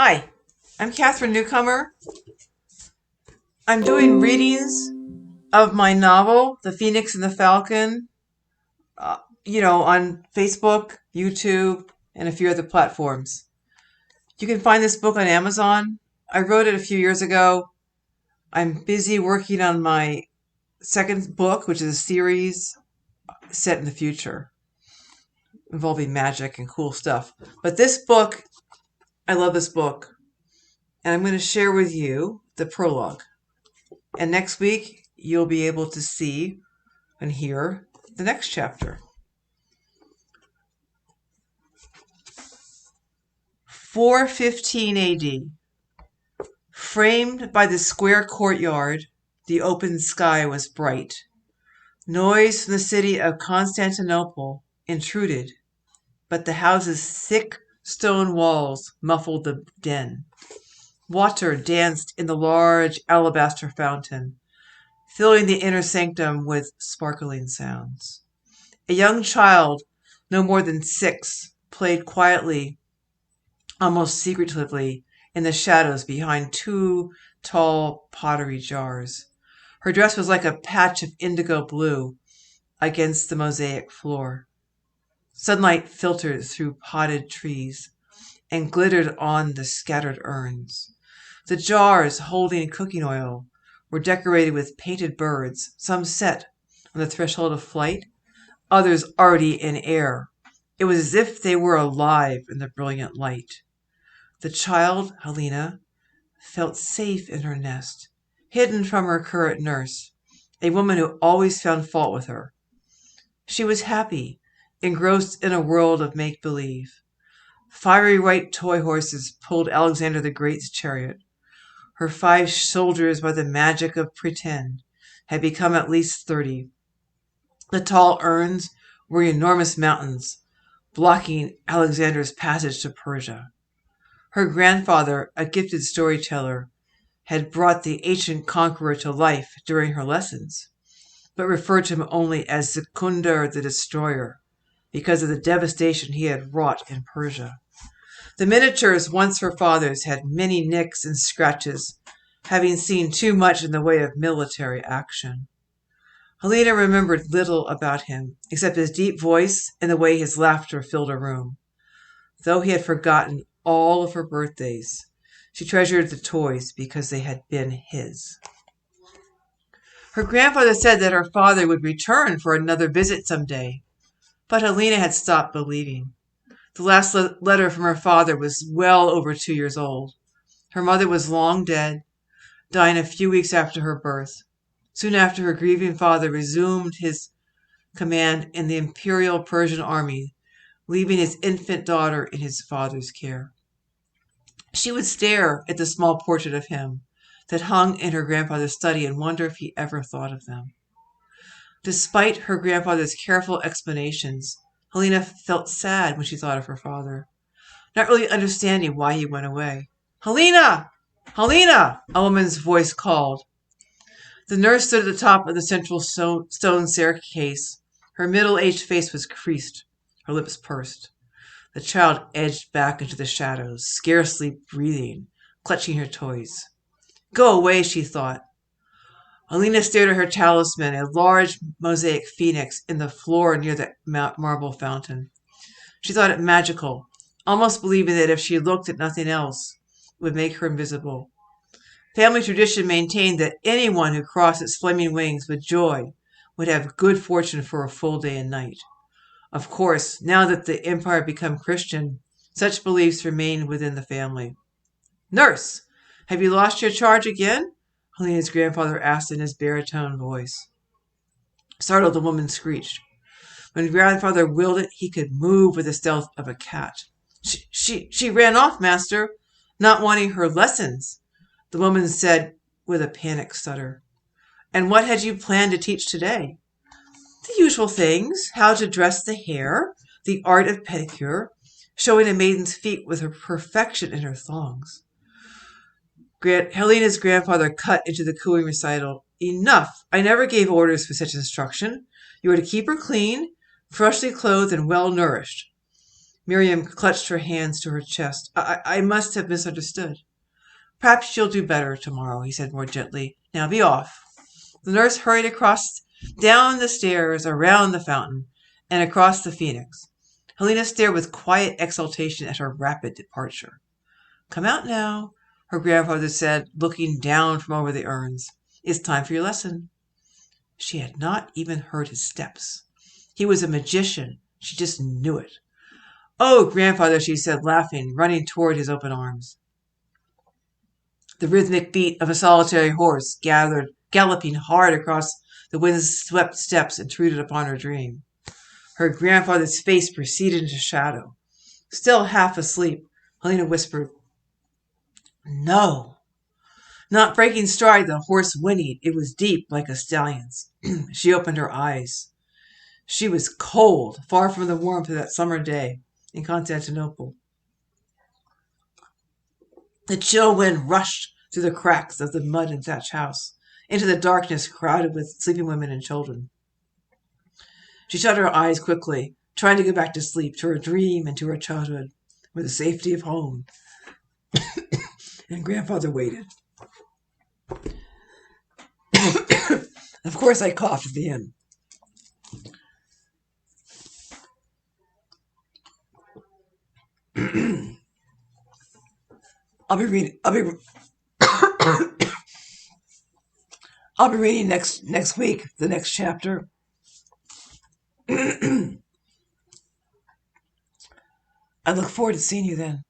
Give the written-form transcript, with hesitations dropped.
Hi, I'm Catherine Newcomer. I'm doing readings of my novel, The Phoenix and the Falcon, on Facebook, YouTube, and a few other platforms. You can find this book on Amazon. I wrote it a few years ago. I'm busy working on my second book, which is a series set in the future involving magic and cool stuff. But this book, I love this book, and I'm going to share with you the prologue. And next week, you'll be able to see and hear the next chapter. 415 AD. Framed by the square courtyard, the open sky was bright. Noise from the city of Constantinople intruded, but the house's thick stone walls muffled the din. Water danced in the large alabaster fountain, filling the inner sanctum with sparkling sounds. A young child, no more than 6, played quietly, almost secretively, in the shadows behind 2 tall pottery jars. Her dress was like a patch of indigo blue against the mosaic floor. Sunlight filtered through potted trees and glittered on the scattered urns. The jars holding cooking oil were decorated with painted birds, some set on the threshold of flight, others already in air. It was as if they were alive in the brilliant light. The child, Helena, felt safe in her nest, hidden from her current nurse, a woman who always found fault with her. She was happy, engrossed in a world of make-believe. Fiery white toy horses pulled Alexander the Great's chariot. Her 5 soldiers, by the magic of pretend, had become at least 30. The tall urns were enormous mountains, blocking Alexander's passage to Persia. Her grandfather, a gifted storyteller, had brought the ancient conqueror to life during her lessons, but referred to him only as Secundar the Destroyer because of the devastation he had wrought in Persia. The miniatures, once her father's, had many nicks and scratches, having seen too much in the way of military action. Helena remembered little about him, except his deep voice and the way his laughter filled a room. Though he had forgotten all of her birthdays, she treasured the toys because they had been his. Her grandfather said that her father would return for another visit someday, but Helena had stopped believing. The last letter from her father was well over 2 years old. Her mother was long dead, dying a few weeks after her birth. Soon after, her grieving father resumed his command in the imperial Persian army, leaving his infant daughter in his father's care. She would stare at the small portrait of him that hung in her grandfather's study and wonder if he ever thought of them. Despite her grandfather's careful explanations, Helena felt sad when she thought of her father, not really understanding why he went away. "Helena! Helena!" a woman's voice called. The nurse stood at the top of the central stone staircase. Her middle-aged face was creased, her lips pursed. The child edged back into the shadows, scarcely breathing, clutching her toys. Go away, she thought. Helena stared at her talisman, a large mosaic phoenix in the floor near the marble fountain. She thought it magical, almost believing that if she looked at nothing else, it would make her invisible. Family tradition maintained that anyone who crossed its flaming wings with joy would have good fortune for a full day and night. Of course, now that the empire had become Christian, such beliefs remained within the family. "Nurse, have you lost your charge again?" Helena's grandfather asked in his baritone voice. Startled, the woman screeched. When grandfather willed it, he could move with the stealth of a cat. She ran off, master, not wanting her lessons," the woman said with a panicked stutter. "And what had you planned to teach today?" "The usual things, how to dress the hair, the art of pedicure, showing a maiden's feet with her perfection in her thongs." Helena's grandfather cut into the cooing recital. "Enough! I never gave orders for such instruction. You are to keep her clean, freshly clothed, and well nourished. Miriam clutched her hands to her chest. I must have misunderstood. Perhaps you'll do better tomorrow, he said more gently. Now be off. The nurse hurried across, down the stairs, around the fountain, and across the Phoenix. Helena stared with quiet exultation at her rapid departure. Come out now, her grandfather said, looking down from over the urns. It's time for your lesson. She had not even heard his steps. He was a magician. She just knew it. Oh, grandfather, she said, laughing, running toward his open arms. The rhythmic beat of a solitary horse galloping hard across the wind-swept steps intruded upon her dream. Her grandfather's face receded into shadow. Still half asleep, Helena whispered, No. Not breaking stride, the horse whinnied. It was deep, like a stallion's. She opened her eyes. She was cold, far from the warmth of that summer day in Constantinople. The chill wind rushed through the cracks of the mud and thatch house, into the darkness crowded with sleeping women and children. She shut her eyes quickly, trying to go back to sleep, to her dream and to her childhood, where the safety of home. And grandfather waited. Of course I coughed at the end. I'll be reading next week, the next chapter. I look forward to seeing you then.